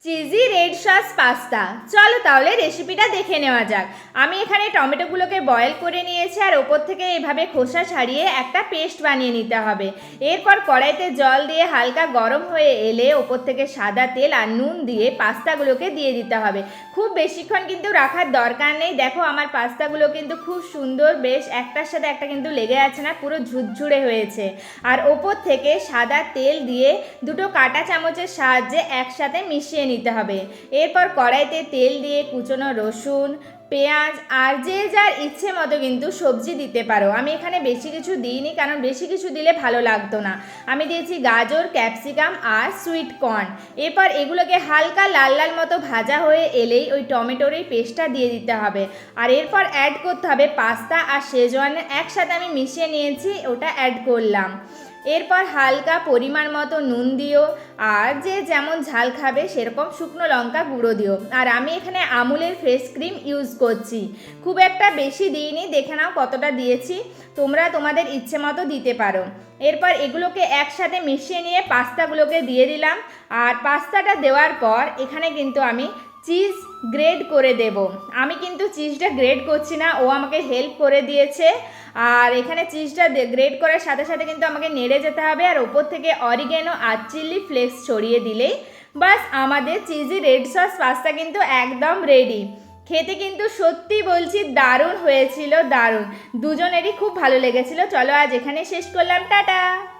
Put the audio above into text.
Cheesy red sauce pasta. চলো তাহলে রেসিপিটা দেখে নেওয়া যাক। আমি এখানে টমেটোগুলোকে বয়েল করে নিয়েছি আর ওপর থেকে এভাবে খোসা ছাড়িয়ে একটা পেস্ট বানিয়ে নিতে হবে। এরপর কড়াইতে জল দিয়ে হালকা গরম হয়ে এলে ওপর থেকে সাদা তেল আর নুন দিয়ে পাস্তাগুলোকে দিয়ে দিতে হবে। খুব বেশিক্ষণ কিন্তু রাখার দরকার নেই। দেখো আমার পাস্তাগুলো কিন্তু খুব সুন্দর, বেশ একটার সাথে একটা কিন্তু লেগে আছে না, পুরো ঝুরঝুরে হয়েছে। আর ওপর থেকে সাদা তেল দিয়ে দুটো কাঁটা চামচের সাহায্যে একসাথে মিশিয়ে নিতে হবে। এরপর কড়াইতে তেল দিয়ে কুচনো রসুন, পেঁয়াজ আর যে যার ইচ্ছে মতো কিন্তু সবজি দিতে পারো। আমি এখানে বেশি কিছু দিইনি, কারণ বেশি কিছু দিলে ভালো লাগতো না। আমি দিয়েছি গাজর, ক্যাপসিকাম আর সুইট কর্ন। এরপর এগুলোকে হালকা লাল লাল মতো ভাজা হয়ে এলেই ওই টমেটোর এই পেস্টটা দিয়ে দিতে হবে। আর এরপর অ্যাড করতে হবে পাস্তা আর শেজওয়ান একসাথে আমি মিশিয়ে নিয়েছি, ওটা অ্যাড করলাম। এরপর হালকা পরিমাণ মতো নুন দিও, আর যে যেমন ঝাল খাবে সেরকম শুকনো লঙ্কা গুঁড়ো দিও। আর আমি এখানে আমুলের ফ্রেশ ক্রিম ইউজ করছি, খুব একটা বেশি দিইনি, দেখে নাও কতটা দিয়েছি, তোমরা তোমাদের ইচ্ছে মতো দিতে পারো। এরপর এগুলোকে একসাথে মিশিয়ে নিয়ে পাস্তাগুলোকে দিয়ে দিলাম। আর পাস্তাটা দেওয়ার পর এখানে কিন্তু আমি চিজ গ্রেড করে দেব। আমি কিন্তু চিজটা গ্রেড করছি না, ও আমাকে হেল্প করে দিয়েছে। আর এখানে চিজটা গ্রেড করার সাথে সাথে কিন্তু আমাকে নেড়ে যেতে হবে। আর ওপর থেকে অরিগেনো আর চিলি ফ্লেক্স ছড়িয়ে দিলেই বাস আমাদের চিজি রেড সস পাস্তা কিন্তু একদম রেডি। খেতে কিন্তু সত্যি বলছি দারুণ হয়েছিল, দারুণ, দুজনেরই খুব ভালো লেগেছিল। চলো আজ এখানে শেষ করলাম, টাটা।